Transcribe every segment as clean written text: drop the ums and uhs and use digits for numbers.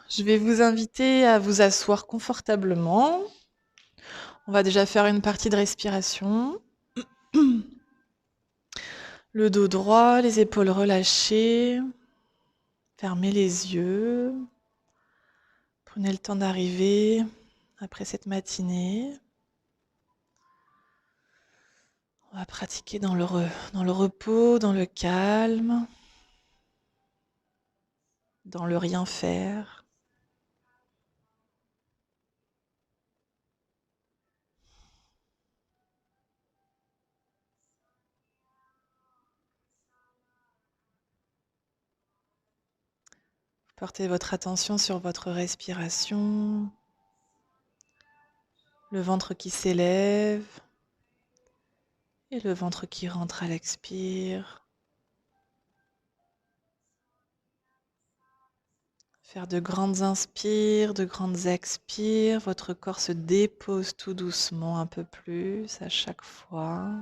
Je vais vous inviter à vous asseoir confortablement. On va déjà faire une partie de respiration. Le dos droit, les épaules relâchées. Fermez les yeux. Prenez le temps d'arriver après cette matinée. On va pratiquer dans le repos, dans le calme, dans le rien faire. Portez votre attention sur votre respiration, le ventre qui s'élève et le ventre qui rentre à l'expire. Faire de grandes inspires, de grandes expires. Votre corps se dépose tout doucement un peu plus à chaque fois.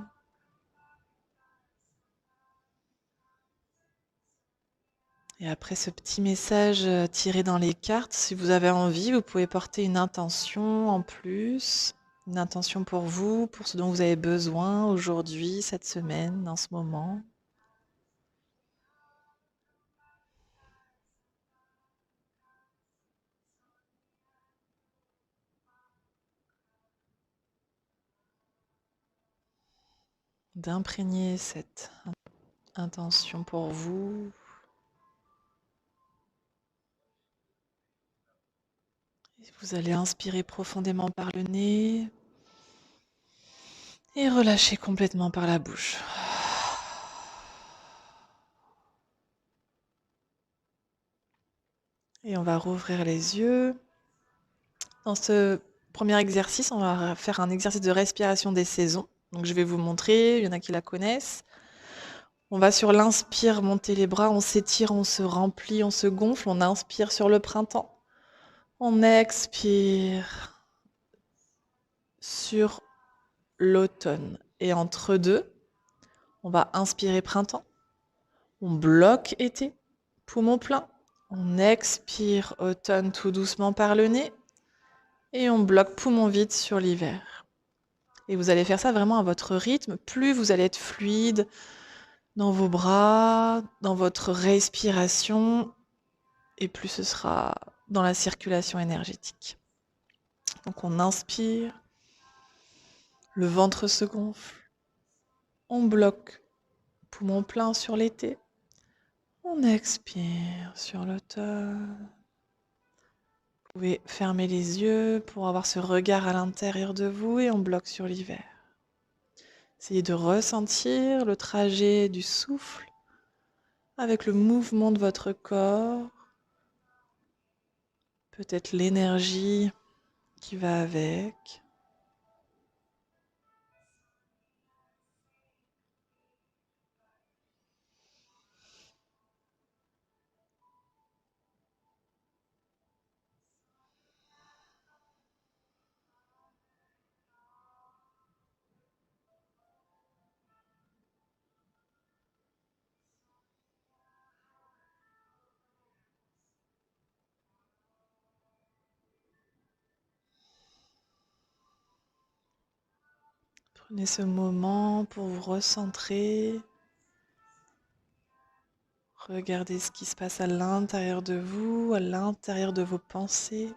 Et après ce petit message tiré dans les cartes, si vous avez envie, vous pouvez porter une intention en plus. Une intention pour vous, pour ce dont vous avez besoin aujourd'hui, cette semaine, en ce moment. D'imprégner cette intention pour vous. Vous allez inspirer profondément par le nez et relâcher complètement par la bouche. Et on va rouvrir les yeux. Dans ce premier exercice, on va faire un exercice de respiration des saisons. Donc je vais vous montrer, il y en a qui la connaissent. On va sur l'inspire, monter les bras, on s'étire, on se remplit, on se gonfle, on inspire sur le printemps. On expire sur l'automne. Et entre deux, on va inspirer printemps, on bloque été, poumon plein. On expire automne tout doucement par le nez et on bloque poumon vide sur l'hiver. Et vous allez faire ça vraiment à votre rythme. Plus vous allez être fluide dans vos bras, dans votre respiration, et plus ce sera dans la circulation énergétique. Donc on inspire, le ventre se gonfle, on bloque, poumon plein sur l'été, on expire sur l'automne. Vous pouvez fermer les yeux pour avoir ce regard à l'intérieur de vous et on bloque sur l'hiver. Essayez de ressentir le trajet du souffle avec le mouvement de votre corps, peut-être l'énergie qui va avec. Prenez ce moment pour vous recentrer. Regardez ce qui se passe à l'intérieur de vous, à l'intérieur de vos pensées.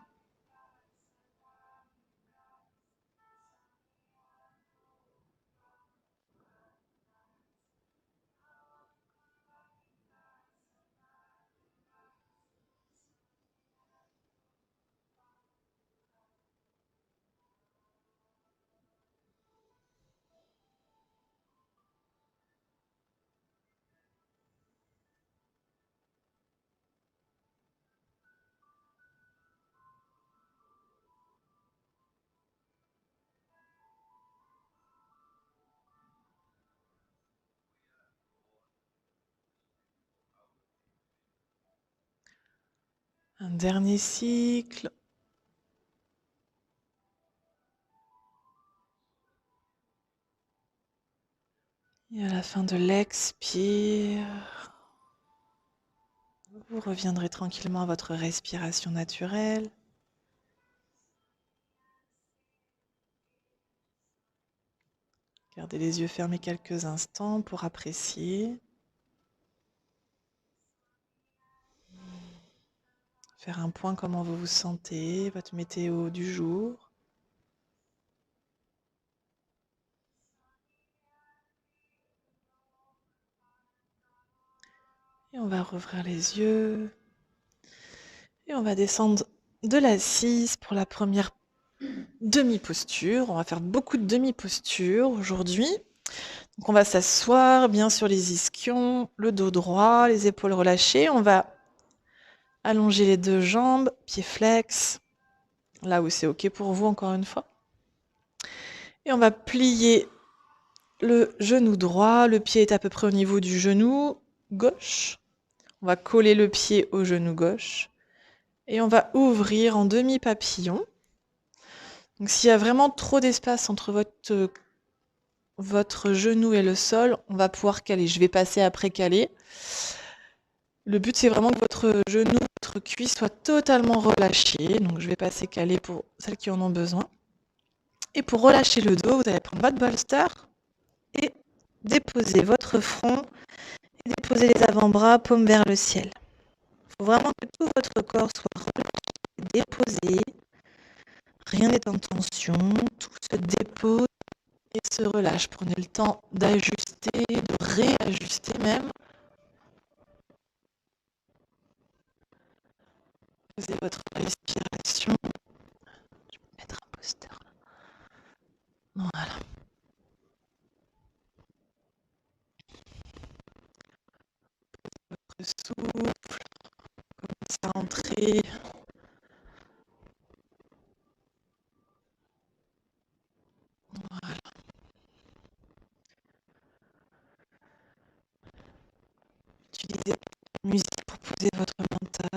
Un dernier cycle. Et à la fin de l'expire, Vous reviendrez tranquillement à votre respiration naturelle. Gardez les yeux fermés quelques instants pour apprécier. Faire un point comment vous vous sentez, votre météo du jour. Et on va rouvrir les yeux. Et on va descendre de l'assise pour la première demi-posture. On va faire beaucoup de demi-postures aujourd'hui. Donc on va s'asseoir bien sur les ischions, le dos droit, les épaules relâchées. On va allonger les deux jambes, pieds flex, là où c'est OK pour vous encore une fois. Et on va plier le genou droit. Le pied est à peu près au niveau du genou gauche. On va coller le pied au genou gauche. Et on va ouvrir en demi-papillon. Donc s'il y a vraiment trop d'espace entre votre genou et le sol, on va pouvoir caler. Je vais passer après caler. Le but, c'est vraiment que votre genou, votre cuisse soit totalement relâché. Donc je vais passer caler pour celles qui en ont besoin. Et pour relâcher le dos, vous allez prendre votre bolster et déposer votre front et déposer les avant-bras, paume vers le ciel. Il faut vraiment que tout votre corps soit relâché, déposé. Rien n'est en tension, tout se dépose et se relâche. Prenez le temps d'ajuster, de réajuster même. Posez votre respiration. Je vais mettre un poster là. Voilà. Votre souffle, commence à entrer. Voilà. Utilisez la musique pour poser votre mental.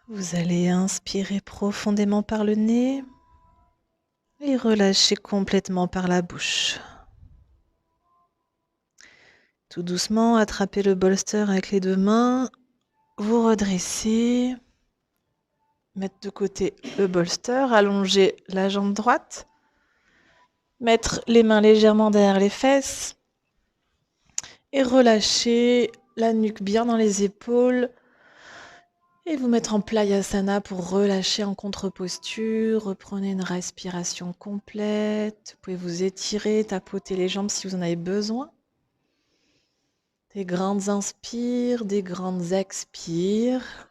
Vous allez inspirer profondément par le nez et relâcher complètement par la bouche. Tout doucement, attrapez le bolster avec les 2 mains, vous redressez, mettre de côté le bolster, allonger la jambe droite, mettre les mains légèrement derrière les fesses et relâcher la nuque bien dans les épaules et vous mettre en Playasana pour relâcher en contre-posture. Reprenez une respiration complète. Vous pouvez vous étirer, tapoter les jambes si vous en avez besoin. Des grandes inspires, des grandes expires.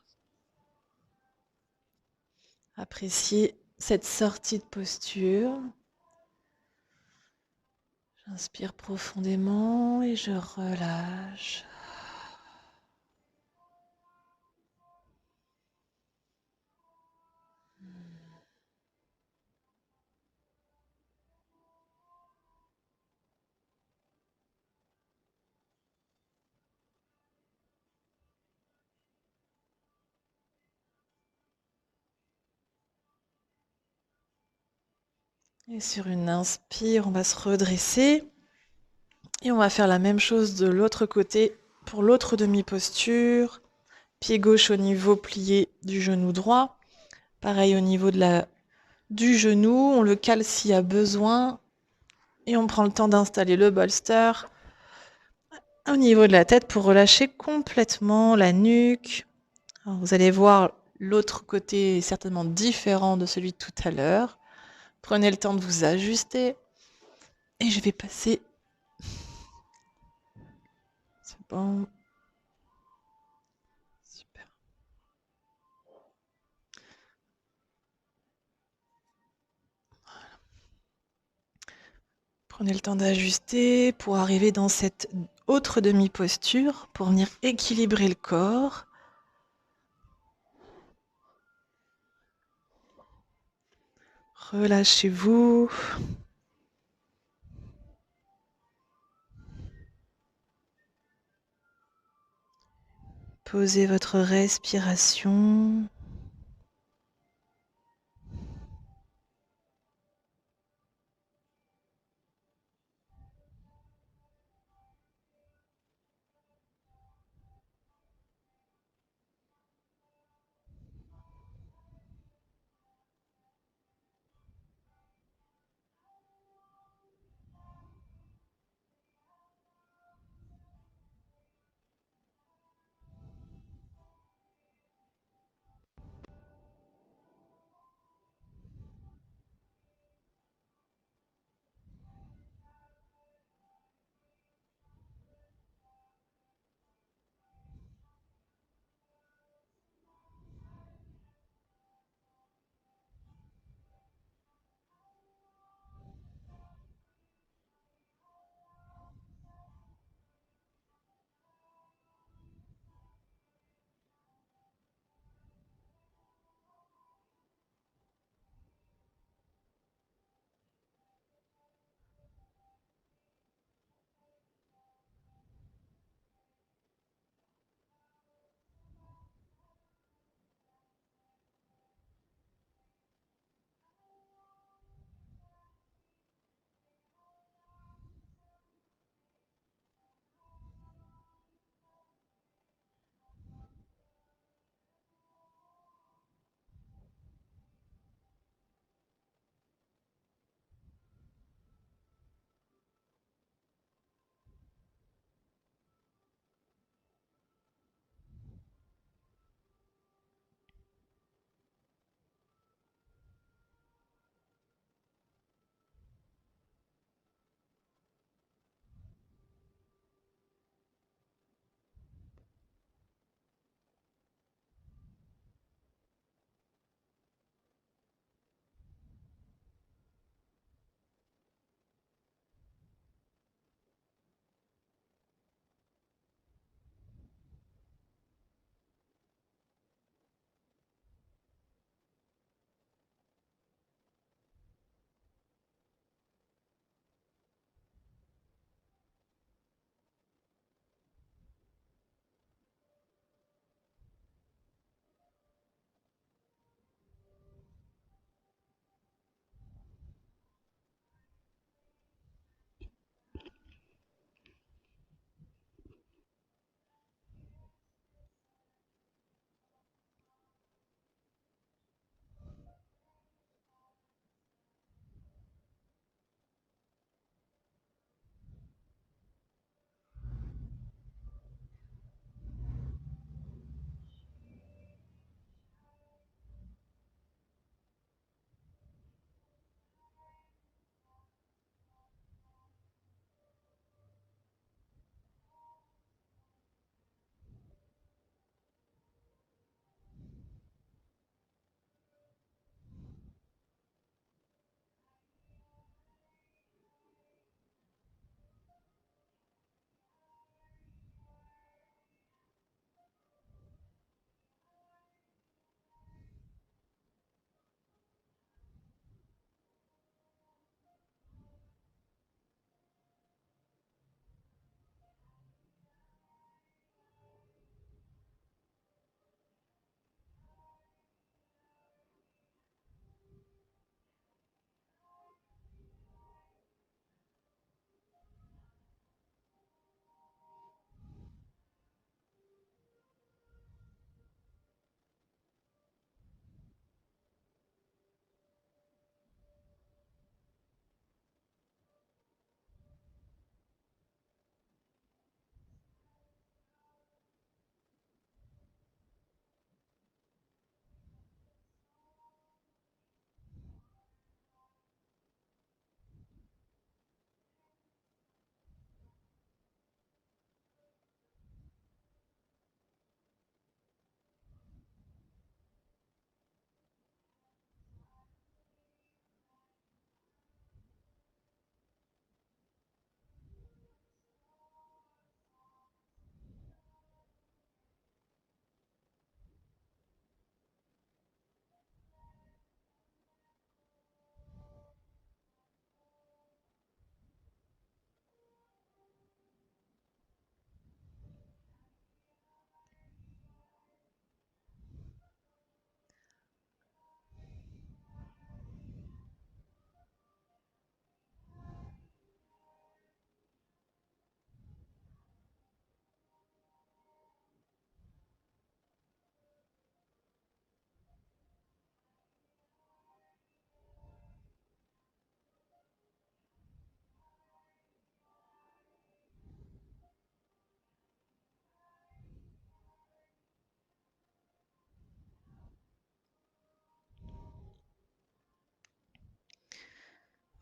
Appréciez cette sortie de posture. J'inspire profondément et je relâche. Et sur une inspire, on va se redresser. Et on va faire la même chose de l'autre côté pour l'autre demi-posture. Pied gauche au niveau plié du genou droit. Pareil au niveau du genou, on le cale s'il y a besoin. Et on prend le temps d'installer le bolster au niveau de la tête pour relâcher complètement la nuque. Alors, vous allez voir, l'autre côté est certainement différent de celui de tout à l'heure. Prenez le temps de vous ajuster. Et je vais passer. C'est bon. Super. Prenez le temps d'ajuster pour arriver dans cette autre demi-posture, pour venir équilibrer le corps. Relâchez-vous. Posez votre respiration.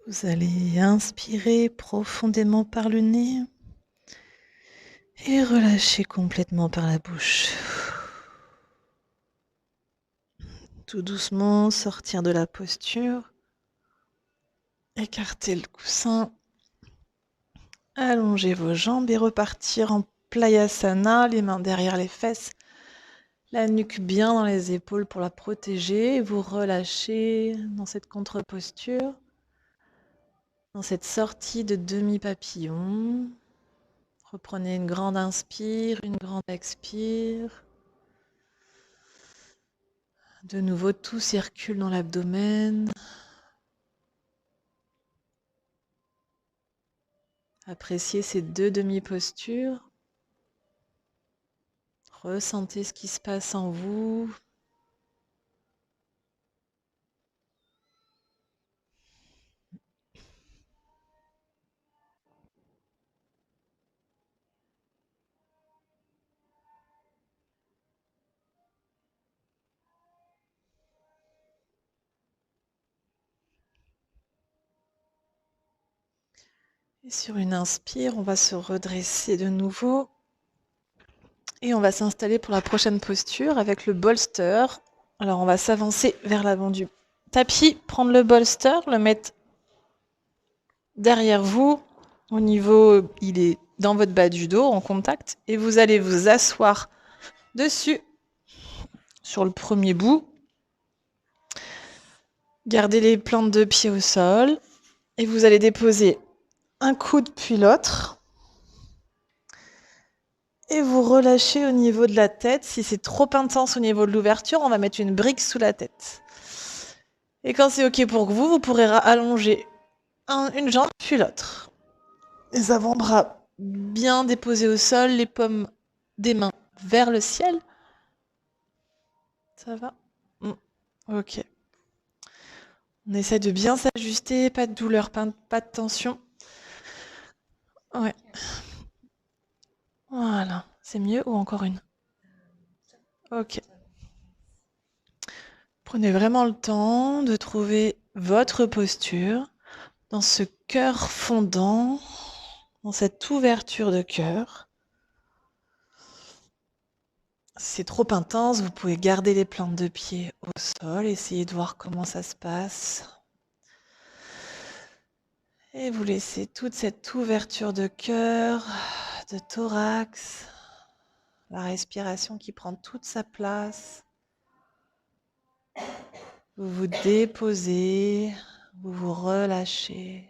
Vous allez inspirer profondément par le nez et relâcher complètement par la bouche. Tout doucement, sortir de la posture. Écarter le coussin. Allonger vos jambes et repartir en Playasana, les mains derrière les fesses. La nuque bien dans les épaules pour la protéger. Vous relâchez dans cette contre-posture. Dans cette sortie de demi-papillon. Reprenez une grande inspire, une grande expire. De nouveau, tout circule dans l'abdomen. Appréciez ces deux demi-postures. Ressentez ce qui se passe en vous. Et sur une inspire, on va se redresser de nouveau. Et on va s'installer pour la prochaine posture avec le bolster. Alors on va s'avancer vers l'avant du tapis, prendre le bolster, le mettre derrière vous. Au niveau, il est dans votre bas du dos, en contact. Et vous allez vous asseoir dessus, sur le premier bout. Gardez les plantes de pied au sol. Et vous allez déposer un coude puis l'autre. Et vous relâchez au niveau de la tête. Si c'est trop intense au niveau de l'ouverture, on va mettre une brique sous la tête. Et quand c'est OK pour vous, vous pourrez allonger une jambe puis l'autre. Les avant-bras bien déposés au sol, les paumes des mains vers le ciel. Ça va? OK. On essaie de bien s'ajuster, pas de douleur, pas de tension. Ouais. Voilà. C'est mieux ou encore une? OK. Prenez vraiment le temps de trouver votre posture dans ce cœur fondant, dans cette ouverture de cœur. Si c'est trop intense, vous pouvez garder les plantes de pied au sol, essayer de voir comment ça se passe. Et vous laissez toute cette ouverture de cœur, de thorax, la respiration qui prend toute sa place. Vous vous déposez, vous vous relâchez.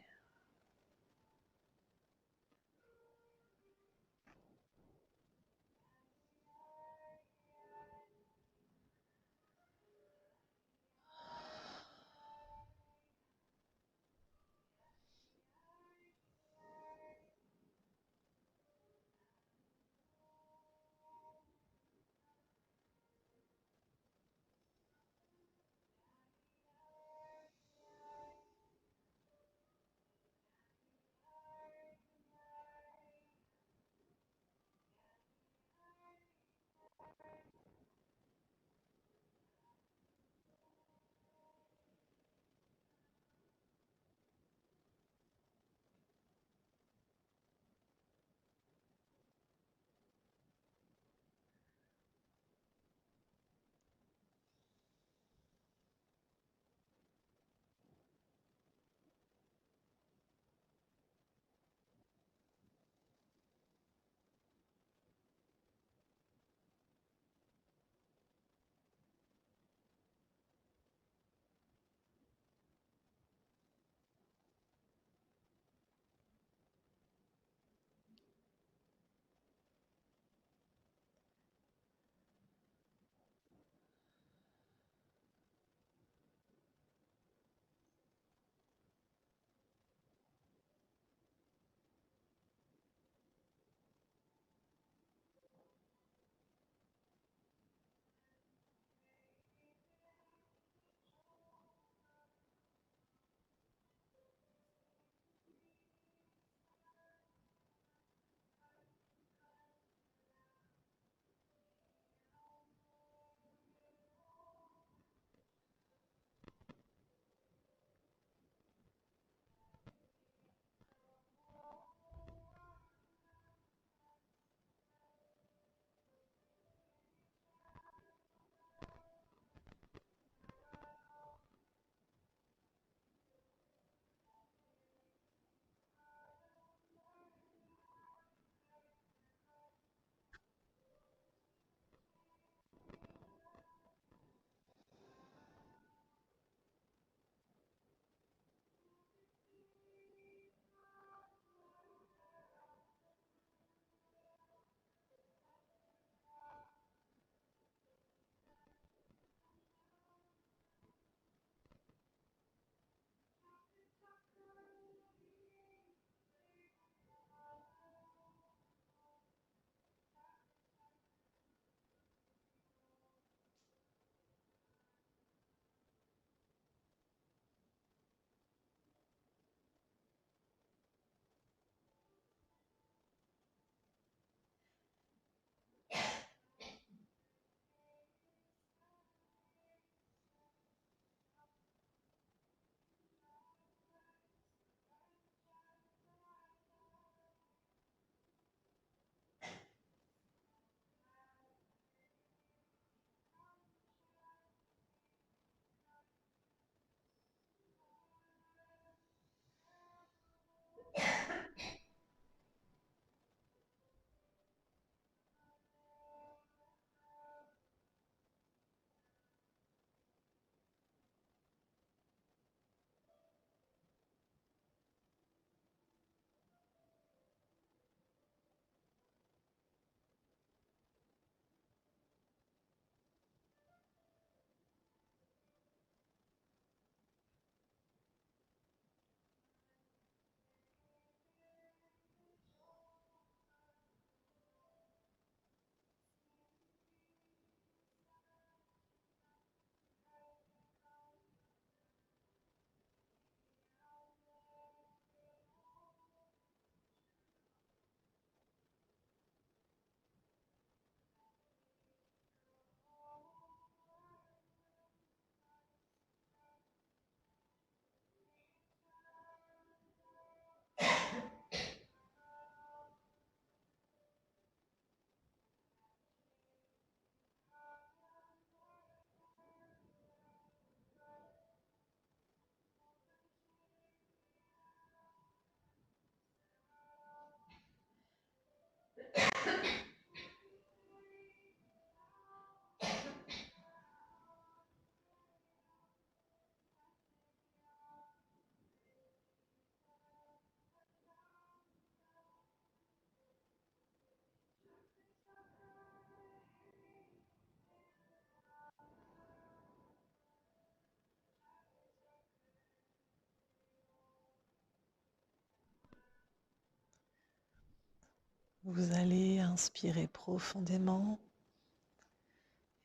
Vous allez inspirer profondément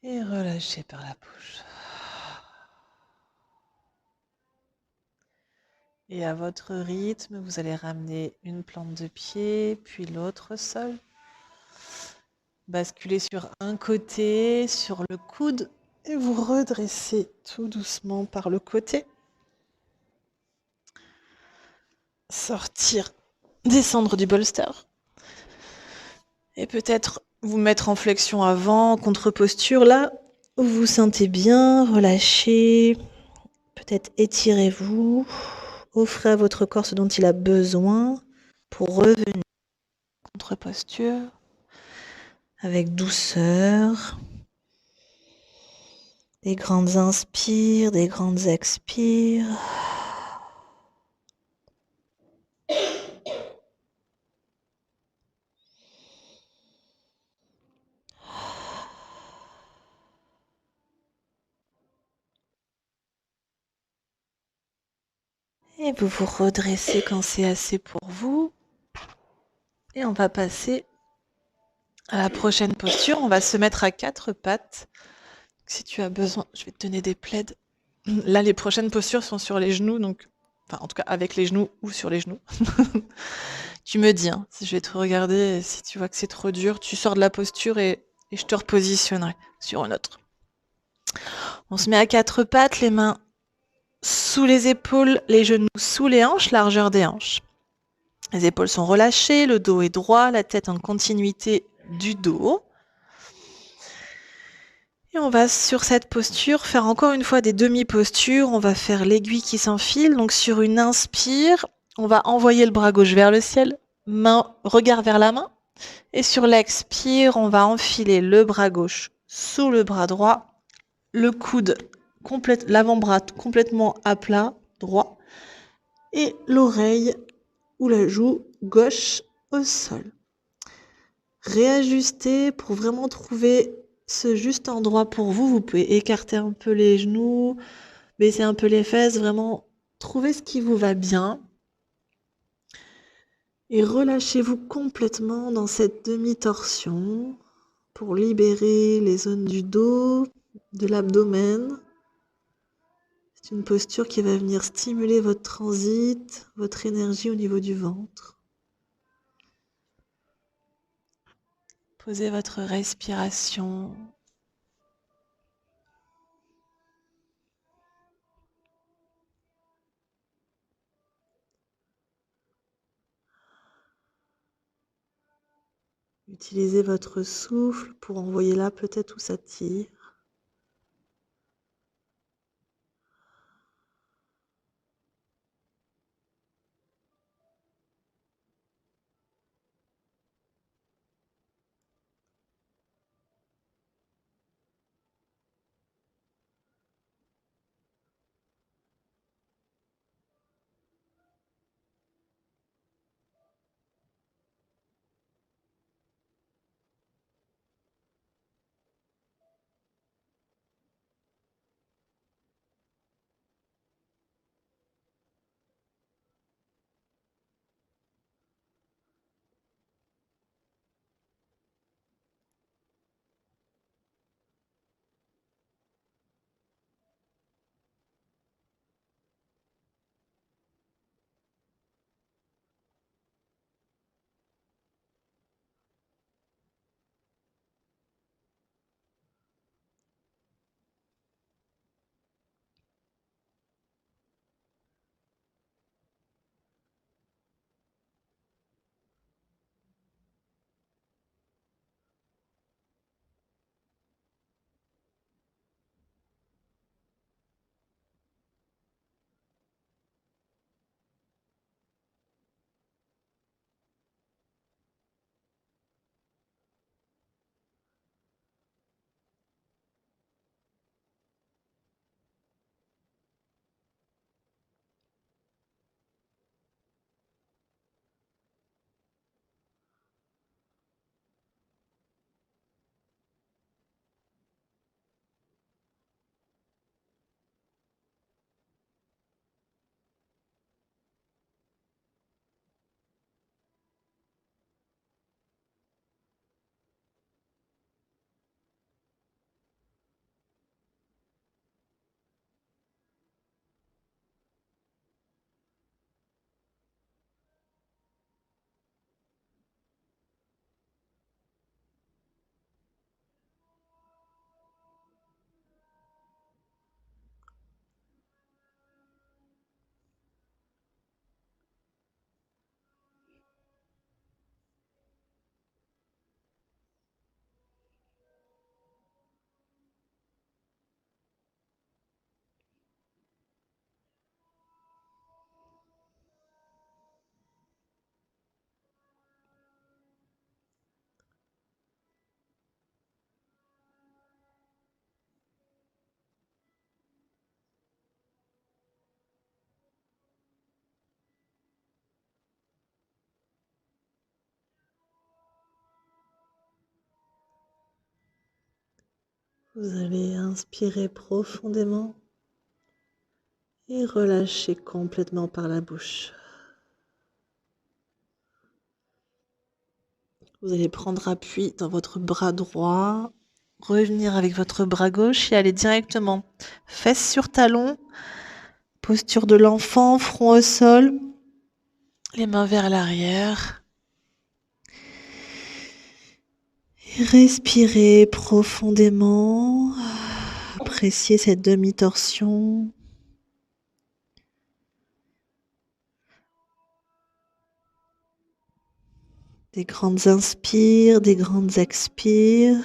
et relâcher par la bouche. Et à votre rythme, vous allez ramener une plante de pied, puis l'autre au sol. Basculez sur un côté, sur le coude, et vous redressez tout doucement par le côté. Sortir, descendre du bolster. Et peut-être vous mettre en flexion avant, contre-posture, là où vous vous sentez bien, relâchez. Peut-être étirez-vous. Offrez à votre corps ce dont il a besoin pour revenir contre-posture avec douceur. Des grandes inspires, des grandes expires. Et vous vous redressez quand c'est assez pour vous. Et on va passer à la prochaine posture. On va se mettre à quatre pattes. Si tu as besoin, je vais te donner des plaids. Là, les prochaines postures sont sur les genoux, donc, enfin, en tout cas, avec les genoux ou sur les genoux. Tu me dis, hein, si je vais te regarder, si tu vois que c'est trop dur, tu sors de la posture et je te repositionnerai sur une autre. On se met à quatre pattes, les mains sous les épaules, les genoux sous les hanches, largeur des hanches. Les épaules sont relâchées, le dos est droit, la tête en continuité du dos. Et on va sur cette posture faire encore une fois des demi-postures. On va faire l'aiguille qui s'enfile. Donc sur une inspire, on va envoyer le bras gauche vers le ciel, regard vers la main. Et sur l'expire, on va enfiler le bras gauche sous le bras droit, le coude l'avant-bras complètement à plat, droit, et l'oreille ou la joue gauche au sol. Réajustez pour vraiment trouver ce juste endroit pour vous. Vous pouvez écarter un peu les genoux, baisser un peu les fesses, vraiment trouver ce qui vous va bien. Et relâchez-vous complètement dans cette demi-torsion pour libérer les zones du dos, de l'abdomen. C'est une posture qui va venir stimuler votre transit, votre énergie au niveau du ventre. Posez votre respiration. Utilisez votre souffle pour envoyer là peut-être où ça tire. Vous allez inspirer profondément et relâcher complètement par la bouche. Vous allez prendre appui dans votre bras droit, revenir avec votre bras gauche et aller directement fesses sur talons, posture de l'enfant, front au sol, les mains vers l'arrière. Et respirez profondément, appréciez cette demi-torsion. Des grandes inspires, des grandes expires.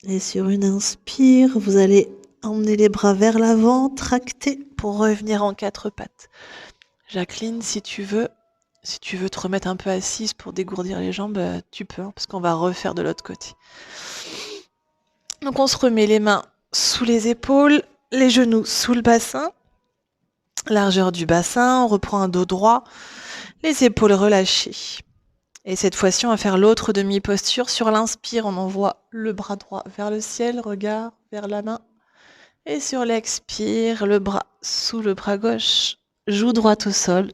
Et sur une inspire, vous allez emmener les bras vers l'avant, tracter pour revenir en quatre pattes. Jacqueline, si tu veux te remettre un peu assise pour dégourdir les jambes, tu peux, hein, parce qu'on va refaire de l'autre côté. Donc on se remet les mains sous les épaules, les genoux sous le bassin, largeur du bassin, on reprend un dos droit, les épaules relâchées. Et cette fois-ci, on va faire l'autre demi-posture. Sur l'inspire, on envoie le bras droit vers le ciel, regard vers la main. Et sur l'expire, le bras sous le bras gauche, joue droite au sol,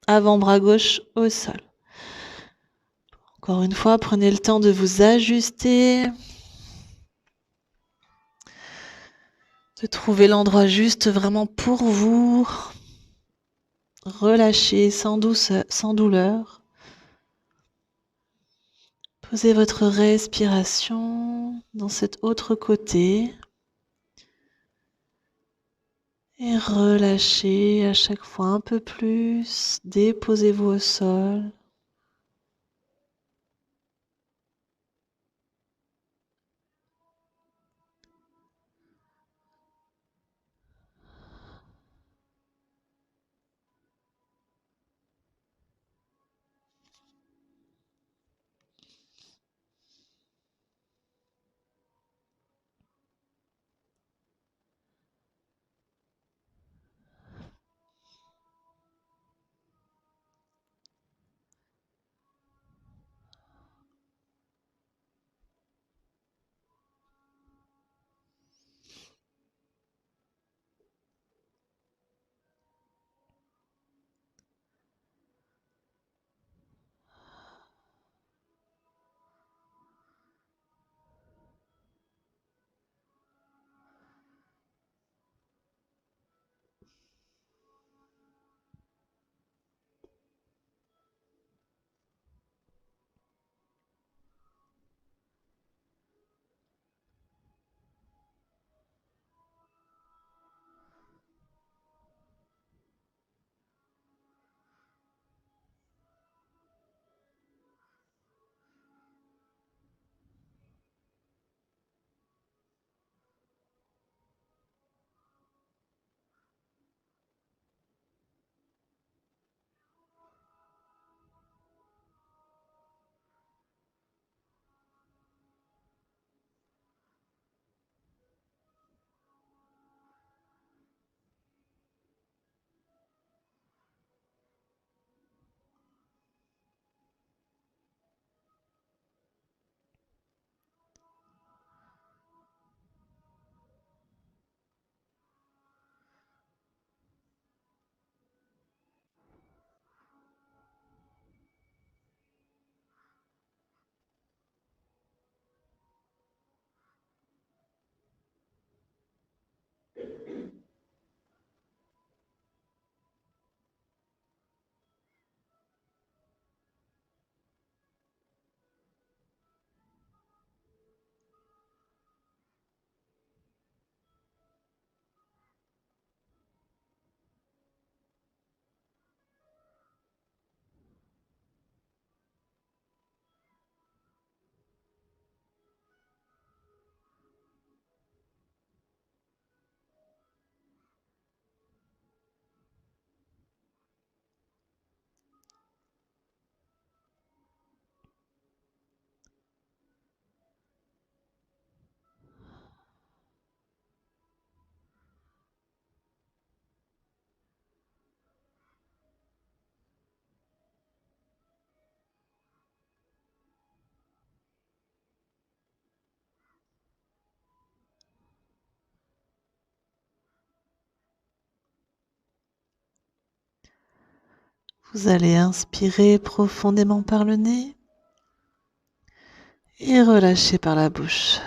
avant-bras gauche au sol. Encore une fois, prenez le temps de vous ajuster, de trouver l'endroit juste vraiment pour vous. Relâchez sans douceur, sans douleur. Posez votre respiration dans cet autre côté. Et relâchez à chaque fois un peu plus. Déposez-vous au sol. Vous allez inspirer profondément par le nez et relâcher par la bouche.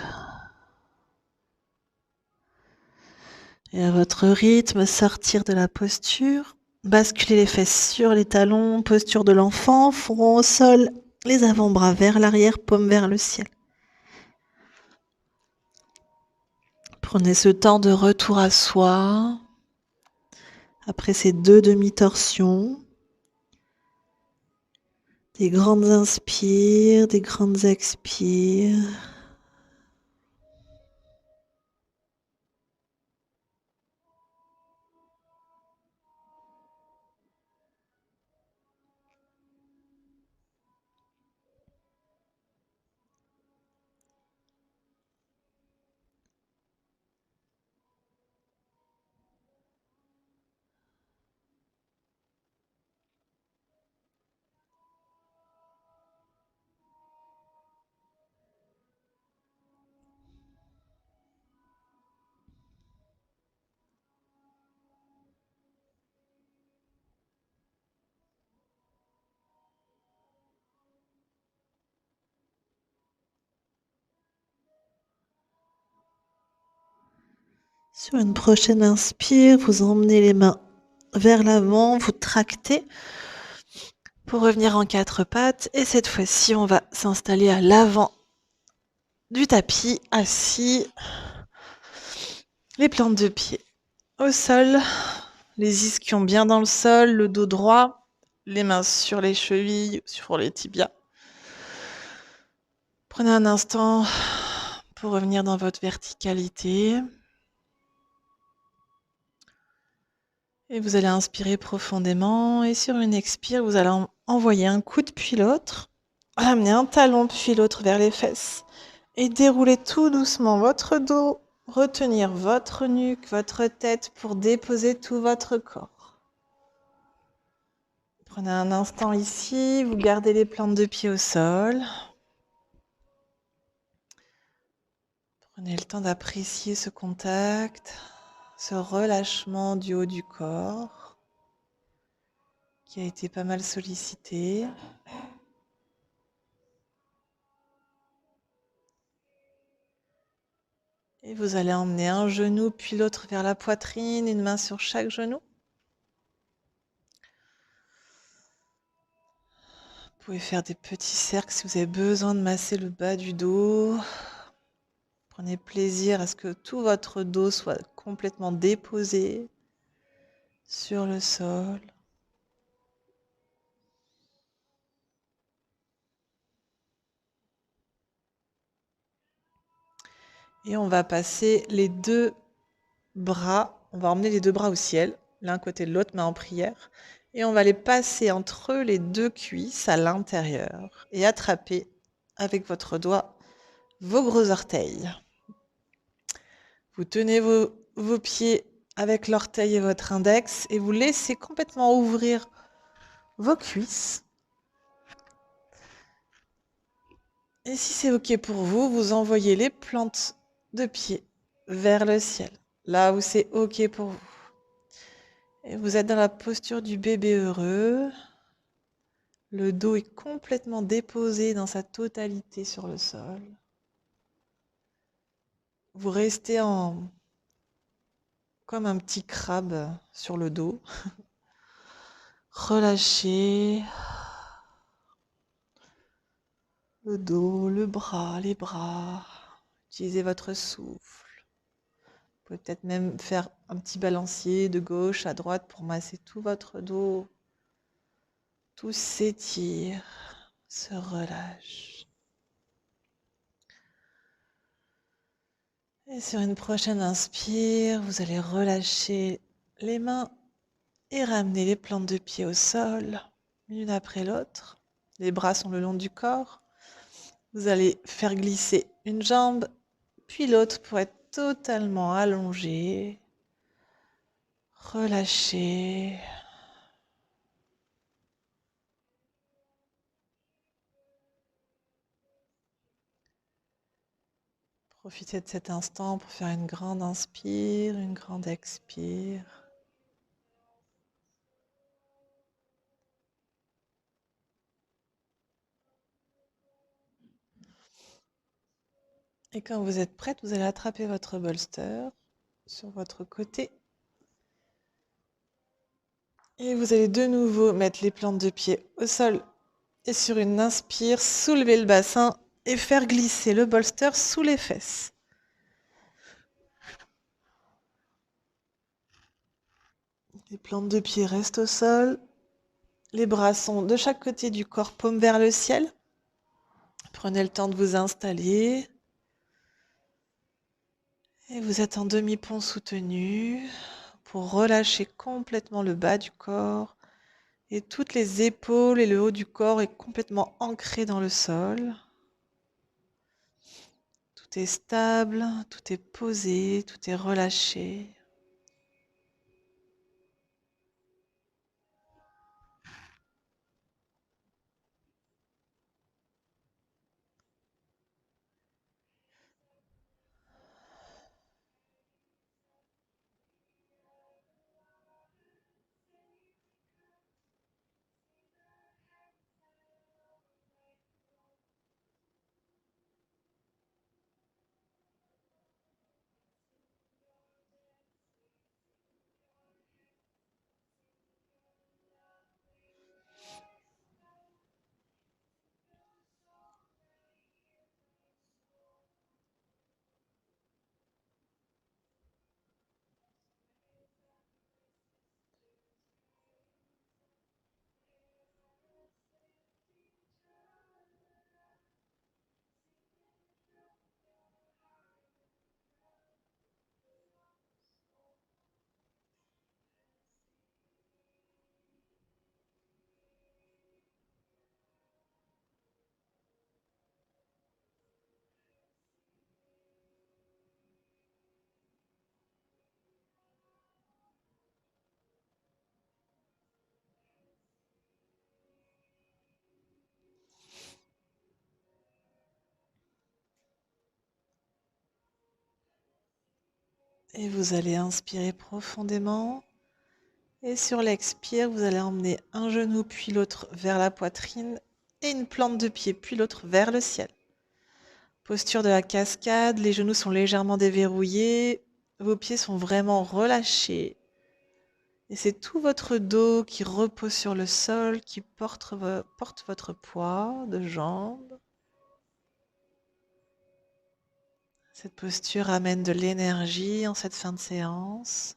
Et à votre rythme, sortir de la posture, basculer les fesses sur les talons, posture de l'enfant, front au sol, les avant-bras vers l'arrière, paume vers le ciel. Prenez ce temps de retour à soi. Après ces 2 demi-torsions, des grandes inspires, des grandes expires. Sur une prochaine inspire, vous emmenez les mains vers l'avant, vous tractez pour revenir en 4 pattes. Et cette fois-ci, on va s'installer à l'avant du tapis, assis, les plantes de pied au sol, les ischions bien dans le sol, le dos droit, les mains sur les chevilles, sur les tibias. Prenez un instant pour revenir dans votre verticalité. Et vous allez inspirer profondément et sur une expire, vous allez envoyer un coude puis l'autre, amener un talon puis l'autre vers les fesses et dérouler tout doucement votre dos, retenir votre nuque, votre tête pour déposer tout votre corps. Prenez un instant ici, vous gardez les plantes de pied au sol. Prenez le temps d'apprécier ce contact, ce relâchement du haut du corps qui a été pas mal sollicité. Et vous allez emmener un genou puis l'autre vers la poitrine, une main sur chaque genou. Vous pouvez faire des petits cercles si vous avez besoin de masser le bas du dos. Prenez plaisir à ce que tout votre dos soit complètement déposé sur le sol. Et on va passer les 2 bras, on va emmener les 2 bras au ciel, l'un côté de l'autre, mais en prière. Et on va les passer entre les 2 cuisses à l'intérieur et attraper avec votre doigt vos gros orteils. Vous tenez vos pieds avec l'orteil et votre index et vous laissez complètement ouvrir vos cuisses. Et si c'est OK pour vous, vous envoyez les plantes de pied vers le ciel, là où c'est OK pour vous. Et vous êtes dans la posture du bébé heureux. Le dos est complètement déposé dans sa totalité sur le sol. Vous restez comme un petit crabe sur le dos. Relâchez le dos, le bras, les bras. Utilisez votre souffle. Vous pouvez peut-être même faire un petit balancier de gauche à droite pour masser tout votre dos. Tout s'étire, se relâche. Et sur une prochaine inspire, vous allez relâcher les mains et ramener les plantes de pied au sol, l'une après l'autre. Les bras sont le long du corps. Vous allez faire glisser une jambe, puis l'autre pour être totalement allongé. Relâchez. Profitez de cet instant pour faire une grande inspire, une grande expire. Et quand vous êtes prête, vous allez attraper votre bolster sur votre côté. Et vous allez de nouveau mettre les plantes de pied au sol. Et sur une inspire, soulever le bassin et faire glisser le bolster sous les fesses. Les plantes de pied restent au sol. Les bras sont de chaque côté du corps, paume vers le ciel. Prenez le temps de vous installer. Et vous êtes en demi-pont soutenu pour relâcher complètement le bas du corps. Et toutes les épaules et le haut du corps est complètement ancré dans le sol. Tout est stable, tout est posé, tout est relâché. Et vous allez inspirer profondément. Et sur l'expire, vous allez emmener un genou puis l'autre vers la poitrine et une plante de pied puis l'autre vers le ciel. Posture de la cascade, les genoux sont légèrement déverrouillés, vos pieds sont vraiment relâchés. Et c'est tout votre dos qui repose sur le sol, qui porte votre poids de jambes. Cette posture amène de l'énergie en cette fin de séance.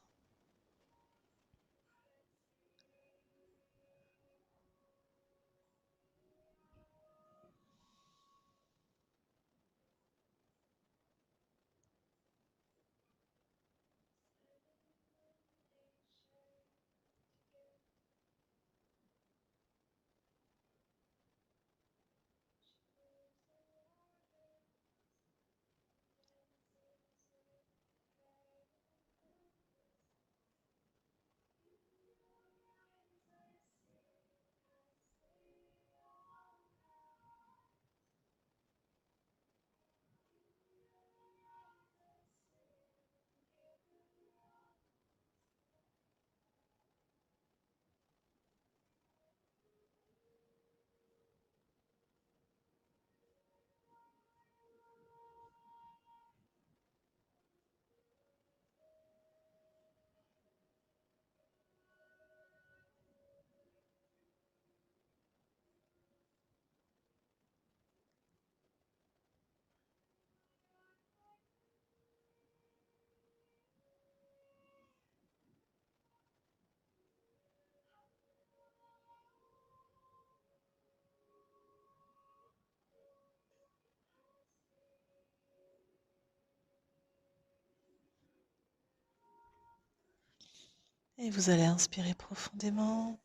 Et vous allez inspirer profondément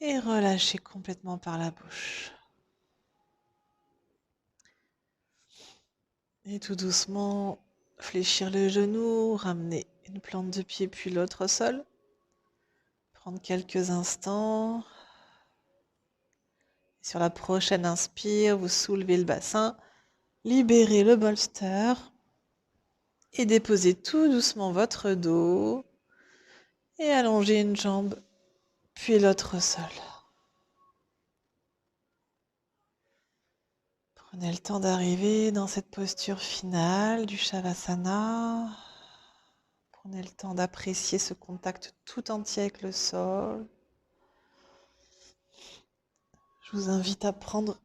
et relâcher complètement par la bouche. Et tout doucement, fléchir le genou, ramener une plante de pied puis l'autre au sol. Prendre quelques instants. Sur la prochaine inspire, vous soulevez le bassin, libérez le bolster et déposez tout doucement votre dos et allongez une jambe puis l'autre au sol. Prenez le temps d'arriver dans cette posture finale du Shavasana. Prenez le temps d'apprécier ce contact tout entier avec le sol. Je vous invite à prendre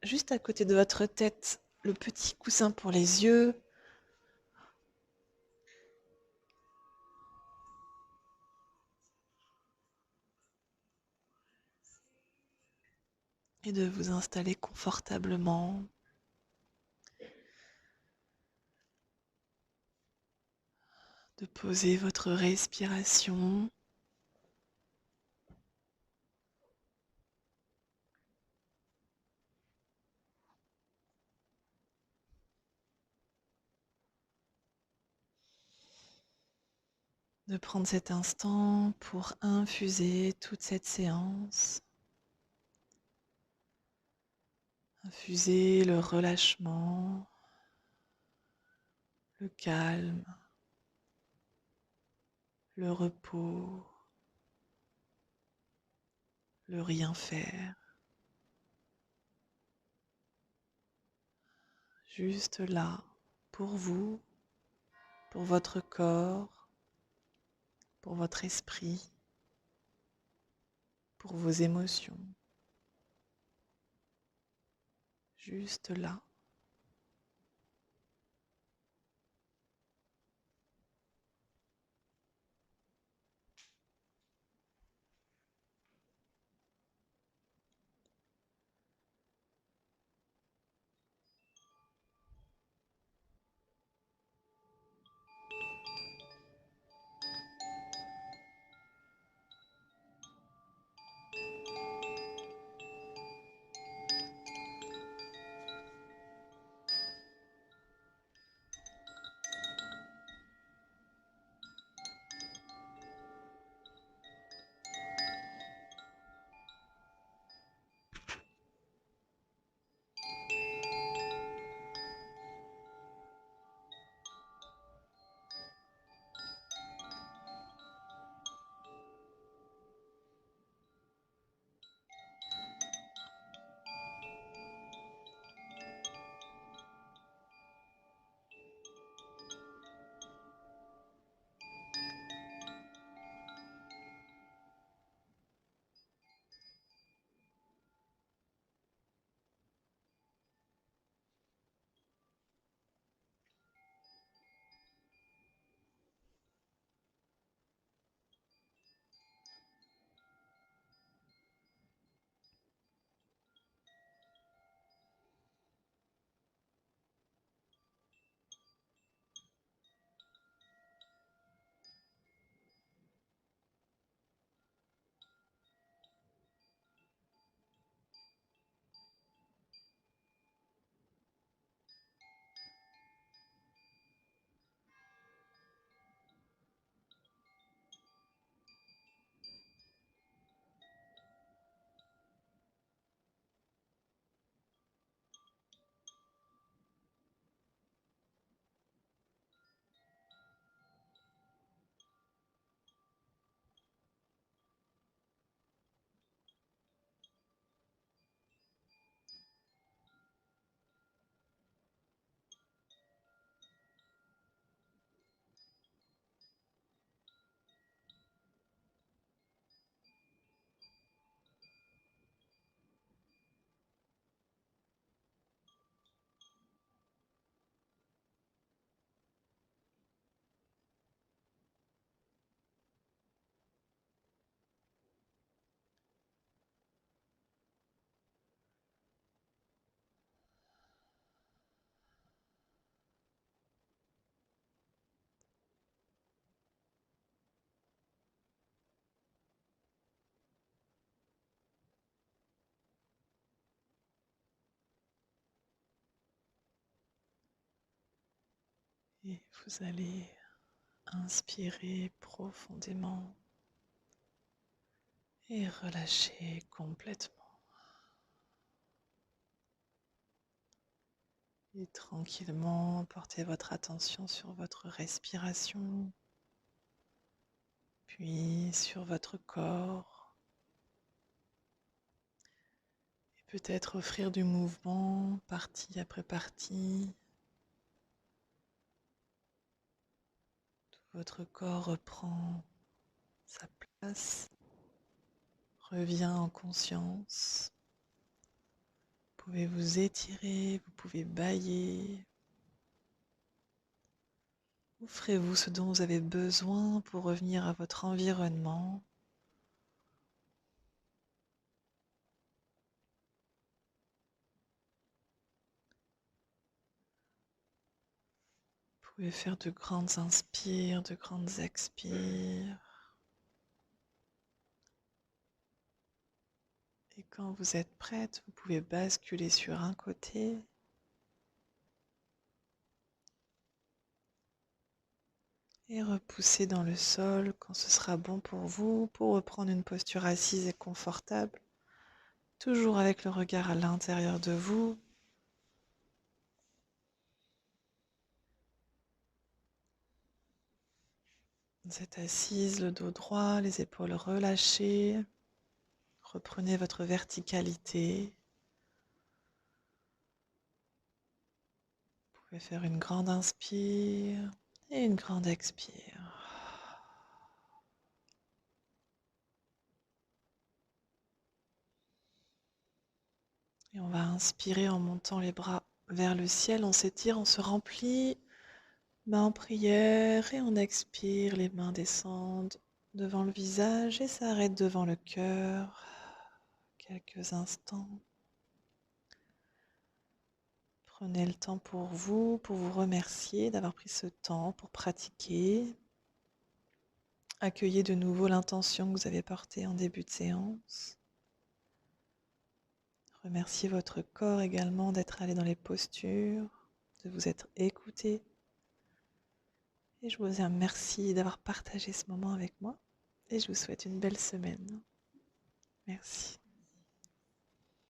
juste à côté de votre tête le petit coussin pour les yeux. Et de vous installer confortablement. De poser votre respiration. De prendre cet instant pour infuser toute cette séance. Infuser le relâchement, le calme, le repos, le rien faire. Juste là, pour vous, pour votre corps, pour votre esprit, pour vos émotions. Juste là. Et vous allez inspirer profondément et relâcher complètement. Et tranquillement, portez votre attention sur votre respiration, puis sur votre corps. Et peut-être offrir du mouvement, partie après partie. Tout votre corps reprend sa place, revient en conscience. Vous pouvez vous étirer, vous pouvez bâiller. Offrez-vous ce dont vous avez besoin pour revenir à votre environnement. Vous pouvez faire de grandes inspires, de grandes expires. Et quand vous êtes prête, vous pouvez basculer sur un côté. Et repousser dans le sol quand ce sera bon pour vous, pour reprendre une posture assise et confortable. Toujours avec le regard à l'intérieur de vous. Vous êtes assise, le dos droit, les épaules relâchées. Reprenez votre verticalité. Vous pouvez faire une grande inspire et une grande expire. Et on va inspirer en montant les bras vers le ciel. On s'étire, on se remplit. Main en prière et on expire. Les mains descendent devant le visage et s'arrêtent devant le cœur. Quelques instants. Prenez le temps pour vous remercier d'avoir pris ce temps pour pratiquer. Accueillez de nouveau l'intention que vous avez portée en début de séance. Remerciez votre corps également d'être allé dans les postures, de vous être écouté. Et je vous remercie d'avoir partagé ce moment avec moi. Et je vous souhaite une belle semaine. Merci.